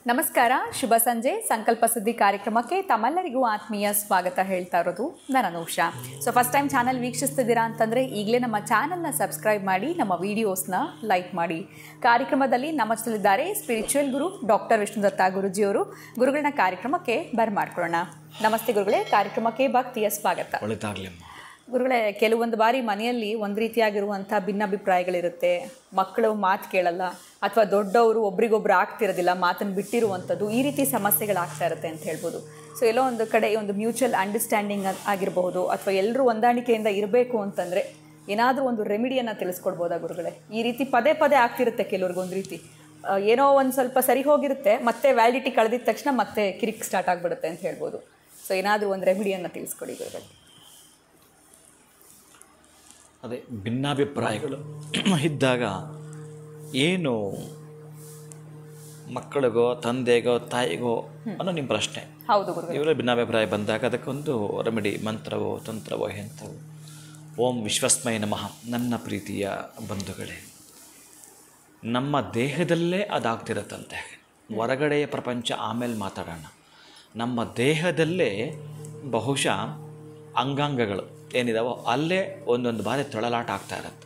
ನಮಸ್ಕಾರ, ಶುಭ ಸಂಜೆ. ಸಂಕಲ್ಪ ಸುದ್ದಿ ಕಾರ್ಯಕ್ರಮಕ್ಕೆ ತಮ್ಮೆಲ್ಲರಿಗೂ ಆತ್ಮೀಯ ಸ್ವಾಗತ ಹೇಳ್ತಾ ಇರೋದು ನಾನು Anusha. So first time channel ವೀಕ್ಷಿಸ್ತಿದ್ದೀರಾ ಅಂತಂದರೆ ಈಗಲೇ ನಮ್ಮ ಚಾನಲ್ನ ಸಬ್ಸ್ಕ್ರೈಬ್ ಮಾಡಿ, ನಮ್ಮ ವೀಡಿಯೋಸ್ನ ಲೈಕ್ ಮಾಡಿ. ಕಾರ್ಯಕ್ರಮದಲ್ಲಿ ನಮ್ಮ ಜೊತೆಲಿದ್ದಾರೆ ಸ್ಪಿರಿಚುವಲ್ ಗುರು ಡಾಕ್ಟರ್ ವಿಷ್ಣುದತ್ತ ಗುರುಜಿಯವರು. ಗುರುಗಳನ್ನ ಕಾರ್ಯಕ್ರಮಕ್ಕೆ ಬರ್ಮಾಡ್ಕೊಳ್ಳೋಣ. ನಮಸ್ತೆ ಗುರುಗಳೇ, ಕಾರ್ಯಕ್ರಮಕ್ಕೆ ಭಕ್ತಿಯ ಸ್ವಾಗತ. ಗುರುಗಳೇ, ಕೆಲವೊಂದು ಬಾರಿ ಮನೆಯಲ್ಲಿ ಒಂದು ರೀತಿಯಾಗಿರುವಂಥ ಭಿನ್ನಾಭಿಪ್ರಾಯಗಳಿರುತ್ತೆ. ಮಕ್ಕಳು ಮಾತು ಕೇಳಲ್ಲ, ಅಥವಾ ದೊಡ್ಡವರು ಒಬ್ರಿಗೊಬ್ರು ಆಗ್ತಿರೋದಿಲ್ಲ, ಮಾತನ್ನು ಬಿಟ್ಟಿರುವಂಥದ್ದು, ಈ ರೀತಿ ಸಮಸ್ಯೆಗಳಾಗ್ತಾ ಇರುತ್ತೆ ಅಂತ ಹೇಳ್ಬೋದು. ಸೊ ಎಲ್ಲೋ ಒಂದು ಕಡೆ ಒಂದು ಮ್ಯೂಚುವಲ್ ಅಂಡರ್ಸ್ಟ್ಯಾಂಡಿಂಗ್ ಆಗಿರಬಹುದು, ಅಥವಾ ಎಲ್ಲರೂ ಹೊಂದಾಣಿಕೆಯಿಂದ ಇರಬೇಕು ಅಂತಂದರೆ ಏನಾದರೂ ಒಂದು ರೆಮಿಡಿಯನ್ನು ತಿಳಿಸ್ಕೊಡ್ಬೋದಾ ಗುರುಗಳೇ? ಈ ರೀತಿ ಪದೇ ಪದೇ ಆಗ್ತಿರುತ್ತೆ ಕೆಲವ್ರಿಗೊಂದು ರೀತಿ, ಏನೋ ಒಂದು ಸ್ವಲ್ಪ ಸರಿ ಹೋಗಿರುತ್ತೆ, ಮತ್ತೆ ವ್ಯಾಲಿಡಿಟಿ ಕಳೆದಿದ ತಕ್ಷಣ ಮತ್ತೆ ಕಿರಿಕ್ ಸ್ಟಾರ್ಟ್ ಆಗಿಬಿಡುತ್ತೆ ಅಂತ ಹೇಳ್ಬೋದು. ಸೊ ಏನಾದರೂ ಒಂದು ರೆಮಿಡಿಯನ್ನು ತಿಳಿಸ್ಕೊಡಿ ಗುರುಗಳೇ. ಅದೇ ಭಿನ್ನಾಭಿಪ್ರಾಯಗಳು ಇದ್ದಾಗ ಏನು ಮಕ್ಕಳಿಗೋ ತಂದೆಗೋ ತಾಯಿಗೋ ಅನ್ನೋ ನಿಮ್ಮ ಪ್ರಶ್ನೆ. ಹೌದು, ಇವೆಲ್ಲ ಭಿನ್ನಾಭಿಪ್ರಾಯ ಬಂದಾಗ ಅದಕ್ಕೊಂದು ರೆಮಿಡಿ, ಮಂತ್ರವೋ ತಂತ್ರವೋ ಎಂಥವು. ಓಂ ವಿಶ್ವಸ್ಮಯ ನಮಃ. ನನ್ನ ಪ್ರೀತಿಯ ಬಂಧುಗಳೇ, ನಮ್ಮ ದೇಹದಲ್ಲೇ ಅದಾಗ್ತಿರತ್ತಂತೆ. ಹೊರಗಡೆಯ ಪ್ರಪಂಚ ಆಮೇಲೆ ಮಾತಾಡೋಣ. ನಮ್ಮ ದೇಹದಲ್ಲೇ ಬಹುಶಃ ಅಂಗಾಂಗಗಳು ಏನಿದಾವೋ ಅಲ್ಲೇ ಒಂದೊಂದು ಬಾರಿ ತೊಳಲಾಟ ಆಗ್ತಾ ಇರುತ್ತೆ.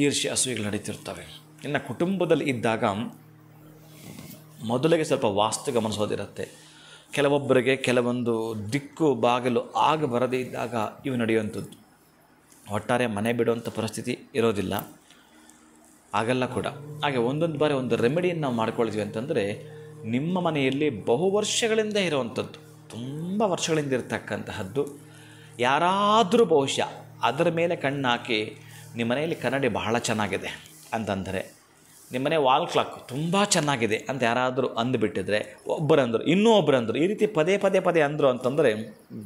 ಈರ್ಷ್ಯೆ ಅಸೂಯೆಗಳು ನಡೀತಿರ್ತವೆ. ಇನ್ನು ಕುಟುಂಬದಲ್ಲಿ ಇದ್ದಾಗ ಮೊದಲಿಗೆ ಸ್ವಲ್ಪ ವಾಸ್ತು ಗಮನಿಸೋದಿರುತ್ತೆ. ಕೆಲವೊಬ್ಬರಿಗೆ ಕೆಲವೊಂದು ದಿಕ್ಕು ಬಾಗಿಲು ಆಗ ಬರದೇ ಇದ್ದಾಗ ಇವು ನಡೆಯುವಂಥದ್ದು. ಒಟ್ಟಾರೆ ಮನೆ ಬಿಡುವಂಥ ಪರಿಸ್ಥಿತಿ ಇರೋದಿಲ್ಲ, ಆಗಲ್ಲ ಕೂಡ. ಹಾಗೆ ಒಂದೊಂದು ಬಾರಿ ಒಂದು ರೆಮಿಡಿಯನ್ನು ನಾವು ಮಾಡ್ಕೊಳ್ತೀವಿ ಅಂತಂದರೆ, ನಿಮ್ಮ ಮನೆಯಲ್ಲಿ ಬಹು ವರ್ಷಗಳಿಂದ ಇರುವಂಥದ್ದು, ತುಂಬ ವರ್ಷಗಳಿಂದ ಇರತಕ್ಕಂತಹದ್ದು, ಯಾರಾದರೂ ಬಹುಶಃ ಅದರ ಮೇಲೆ ಕಣ್ಣು ಹಾಕಿ ನಿಮ್ಮ ಮನೆಯಲ್ಲಿ ಕನ್ನಡಿ ಬಹಳ ಚೆನ್ನಾಗಿದೆ ಅಂತಂದರೆ, ನಿಮ್ಮನೆ ವಾಲ್ ಕ್ಲಾಕ್ ತುಂಬ ಚೆನ್ನಾಗಿದೆ ಅಂತ ಯಾರಾದರೂ ಅಂದುಬಿಟ್ಟಿದ್ರೆ, ಒಬ್ಬರಂದರು ಇನ್ನೂ ಒಬ್ಬರಂದರು, ಈ ರೀತಿ ಪದೇ ಪದೇ ಪದೇ ಅಂದರು ಅಂತಂದರೆ,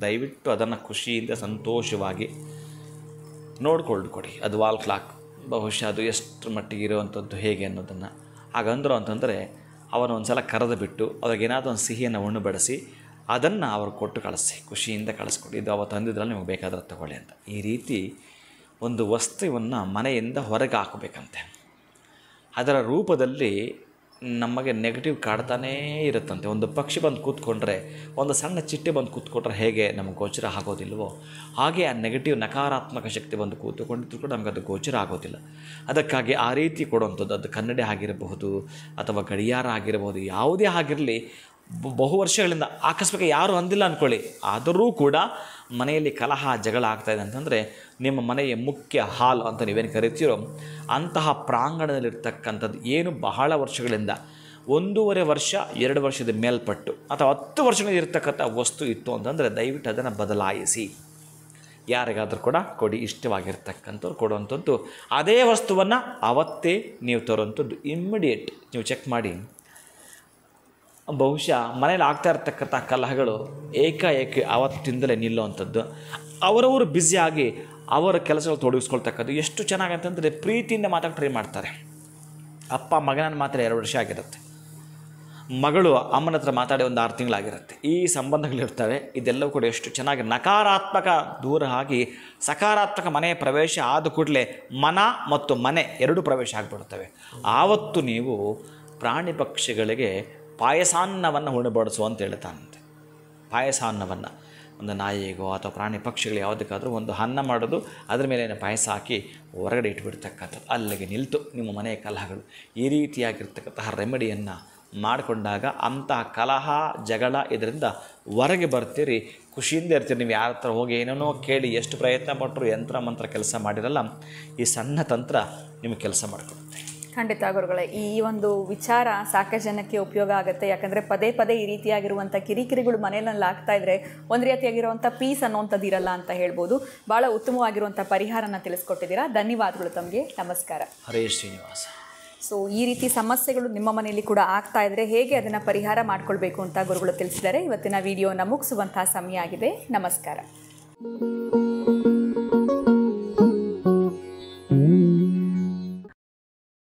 ದಯವಿಟ್ಟು ಅದನ್ನು ಖುಷಿಯಿಂದ ಸಂತೋಷವಾಗಿ ನೋಡ್ಕೊಳ್ಕೊಡಿ. ಅದು ವಾಲ್ ಕ್ಲಾಕ್ ಬಹುಶಃ ಅದು ಎಷ್ಟು ಮಟ್ಟಿಗೆ ಇರುವಂಥದ್ದು ಹೇಗೆ ಅನ್ನೋದನ್ನು ಹಾಗಂದರು ಅಂತಂದರೆ, ಅವನು ಒಂದು ಸಲ ಕರೆದು ಬಿಟ್ಟು ಅವ್ರಿಗೇನಾದರೂ ಒಂದು ಸಿಹಿಯನ್ನು ಉಣ್ಣುಬಡಿಸಿ ಅದನ್ನು ಅವ್ರು ಕೊಟ್ಟು ಕಳಿಸಿ, ಖುಷಿಯಿಂದ ಕಳಿಸ್ಕೊಡಿ. ಇದು ಅವತ್ತು ತಂದಿದ್ರಲ್ಲಿ ನಿಮಗೆ ಬೇಕಾದ್ರೆ ತಗೊಳ್ಳಿ ಅಂತ. ಈ ರೀತಿ ಒಂದು ವಸ್ತುವನ್ನು ಮನೆಯಿಂದ ಹೊರಗೆ ಹಾಕಬೇಕಂತೆ. ಅದರ ರೂಪದಲ್ಲಿ ನಮಗೆ ನೆಗೆಟಿವ್ ಕಾಡ್ತಾನೇ ಇರುತ್ತಂತೆ. ಒಂದು ಪಕ್ಷಿ ಬಂದು ಕೂತ್ಕೊಂಡ್ರೆ, ಒಂದು ಸಣ್ಣ ಚಿಟ್ಟೆ ಬಂದು ಕೂತ್ಕೊಂಡ್ರೆ ಹೇಗೆ ನಮಗೆ ಗೋಚರ ಆಗೋದಿಲ್ವೋ, ಹಾಗೆ ಆ ನೆಗೆಟಿವ್ ನಕಾರಾತ್ಮಕ ಶಕ್ತಿ ಬಂದು ಕೂತ್ಕೊಂಡಿದ್ರು ಕೂಡ ನಮಗೆ ಅದು ಗೋಚರ ಆಗೋದಿಲ್ಲ. ಅದಕ್ಕಾಗಿ ಆ ರೀತಿ ಕೊಡುವಂಥದ್ದು, ಅದು ಕನ್ನಡಿ ಆಗಿರಬಹುದು ಅಥವಾ ಗಡಿಯಾರ ಆಗಿರಬಹುದು, ಯಾವುದೇ ಆಗಿರಲಿ, ಬಹು ವರ್ಷಗಳಿಂದ ಆಕಸ್ಮಿಕ ಯಾರೂ ಅಂದಿಲ್ಲ ಅಂದ್ಕೊಳ್ಳಿ, ಆದರೂ ಕೂಡ ಮನೆಯಲ್ಲಿ ಕಲಹ ಜಗಳ ಆಗ್ತಾಯಿದೆ ಅಂತಂದರೆ, ನಿಮ್ಮ ಮನೆಯ ಮುಖ್ಯ ಹಾಲ್ ಅಂತ ನೀವೇನು ಕರಿತೀರೋ ಅಂತಹ ಪ್ರಾಂಗಣದಲ್ಲಿರ್ತಕ್ಕಂಥದ್ದು ಏನು ಬಹಳ ವರ್ಷಗಳಿಂದ 1.5 ವರ್ಷ 2 ವರ್ಷದ ಮೇಲ್ಪಟ್ಟು ಅಥವಾ 10 ವರ್ಷಗಳಿಂದ ಇರ್ತಕ್ಕಂಥ ವಸ್ತು ಇತ್ತು ಅಂತಂದರೆ ದಯವಿಟ್ಟು ಅದನ್ನು ಬದಲಾಯಿಸಿ ಯಾರಿಗಾದರೂ ಕೂಡ ಕೊಡಿ. ಇಷ್ಟವಾಗಿರ್ತಕ್ಕಂಥವ್ರು ಕೊಡುವಂಥದ್ದು. ಅದೇ ವಸ್ತುವನ್ನು ಅವತ್ತೇ ನೀವು ತರುವಂಥದ್ದು. ಇಮ್ಮಿಡಿಯೇಟ್ ನೀವು ಚೆಕ್ ಮಾಡಿ, ಬಹುಶಃ ಮನೇಲಿ ಆಗ್ತಾ ಇರ್ತಕ್ಕಂಥ ಕಲಹಗಳು ಏಕಾಏಕಿ ಆವತ್ತಿಂದಲೇ ನಿಲ್ಲುವಂಥದ್ದು. ಅವರವರು ಬ್ಯುಸಿಯಾಗಿ ಅವರ ಕೆಲಸಗಳು ತೊಡಗಿಸ್ಕೊಳ್ತಕ್ಕದ್ದು. ಎಷ್ಟು ಚೆನ್ನಾಗಂತಂದರೆ, ಪ್ರೀತಿಯಿಂದ ಮಾತಾಡಿ ಟ್ರೈ ಮಾಡ್ತಾರೆ. ಅಪ್ಪ ಮಗನ ಮಾತ್ರ 2 ವರ್ಷ ಆಗಿರುತ್ತೆ, ಮಗಳು ಅಮ್ಮನ ಹತ್ರ ಮಾತಾಡಿ ಒಂದು 6 ತಿಂಗಳಾಗಿರುತ್ತೆ. ಈ ಸಂಬಂಧಗಳಿರ್ತವೆ. ಇದೆಲ್ಲವೂ ಕೂಡ ಎಷ್ಟು ಚೆನ್ನಾಗಿ ನಕಾರಾತ್ಮಕ ದೂರ ಆಗಿ ಸಕಾರಾತ್ಮಕ ಮನೆಯ ಪ್ರವೇಶ ಆದ ಕೂಡಲೇ ಮನ ಮತ್ತು ಮನೆ 2 ಪ್ರವೇಶ ಆಗಿಬಿಡುತ್ತವೆ. ಆವತ್ತು ನೀವು ಪ್ರಾಣಿ ಪಕ್ಷಿಗಳಿಗೆ ಪಾಯಸಾನ್ನವನ್ನು ಉಣಬಡಿಸು ಅಂತ ಹೇಳ್ತಾನಂತೆ. ಪಾಯಸಾನ್ನವನ್ನು ಒಂದು ನಾಯಿಗೋ ಅಥವಾ ಪ್ರಾಣಿ ಪಕ್ಷಿಗಳು ಯಾವುದಕ್ಕಾದರೂ ಒಂದು ಅನ್ನ ಮಾಡೋದು, ಅದರ ಮೇಲೆ ಪಾಯಸ ಹಾಕಿ ಹೊರಗಡೆ ಇಟ್ಬಿಡ್ತಕ್ಕಂಥದ್ದು. ಅಲ್ಲಿಗೆ ನಿಲ್ತು ನಿಮ್ಮ ಮನೆಯ ಕಲಹಗಳು. ಈ ರೀತಿಯಾಗಿರ್ತಕ್ಕಂತಹ ರೆಮಿಡಿಯನ್ನು ಮಾಡಿಕೊಂಡಾಗ ಅಂತಹ ಕಲಹ ಜಗಳ ಇದರಿಂದ ಹೊರಗೆ ಬರ್ತೀರಿ, ಖುಷಿಯಿಂದ ಇರ್ತೀರಿ. ನೀವು ಯಾರ ಹತ್ರ ಹೋಗಿ ಏನೇನೋ ಕೇಳಿ ಎಷ್ಟು ಪ್ರಯತ್ನ ಪಟ್ಟರು ಯಂತ್ರ ಮಂತ್ರ ಕೆಲಸ ಮಾಡಿರಲ್ಲ, ಈ ಸಣ್ಣ ತಂತ್ರ ನಿಮಗೆ ಕೆಲಸ ಮಾಡಿಕೊಡುತ್ತೆ. ಖಂಡಿತ ಗುರುಗಳೇ, ಈ ಒಂದು ವಿಚಾರ ಸಾಕಷ್ಟು ಜನಕ್ಕೆ ಉಪಯೋಗ ಆಗುತ್ತೆ. ಯಾಕಂದರೆ ಪದೇ ಪದೇ ಈ ರೀತಿಯಾಗಿರುವಂಥ ಕಿರಿಕಿರಿಗಳು ಮನೆಯಲ್ಲಿ ಆಗ್ತಾ ಇದ್ದರೆ ಒಂದು ರೀತಿಯಾಗಿರುವಂಥ ಪೀಸ್ ಅನ್ನೋವಂಥದ್ದು ಇರಲ್ಲ ಅಂತ ಹೇಳ್ಬೋದು. ಭಾಳ ಉತ್ತಮವಾಗಿರುವಂಥ ಪರಿಹಾರನ ತಿಳಿಸ್ಕೊಟ್ಟಿದ್ದೀರಾ. ಧನ್ಯವಾದಗಳು ತಮಗೆ. ನಮಸ್ಕಾರ. ಹರೇ ಶ್ರೀನಿವಾಸ. ಸೊ ಈ ರೀತಿ ಸಮಸ್ಯೆಗಳು ನಿಮ್ಮ ಮನೆಯಲ್ಲಿ ಕೂಡ ಆಗ್ತಾ ಇದ್ದರೆ ಹೇಗೆ ಅದನ್ನು ಪರಿಹಾರ ಮಾಡ್ಕೊಳ್ಬೇಕು ಅಂತ ಗುರುಗಳು ತಿಳಿಸಿದ್ದಾರೆ. ಇವತ್ತಿನ ವಿಡಿಯೋನ ಮುಗಿಸುವಂಥ ಸಮಯ ಆಗಿದೆ. ನಮಸ್ಕಾರ.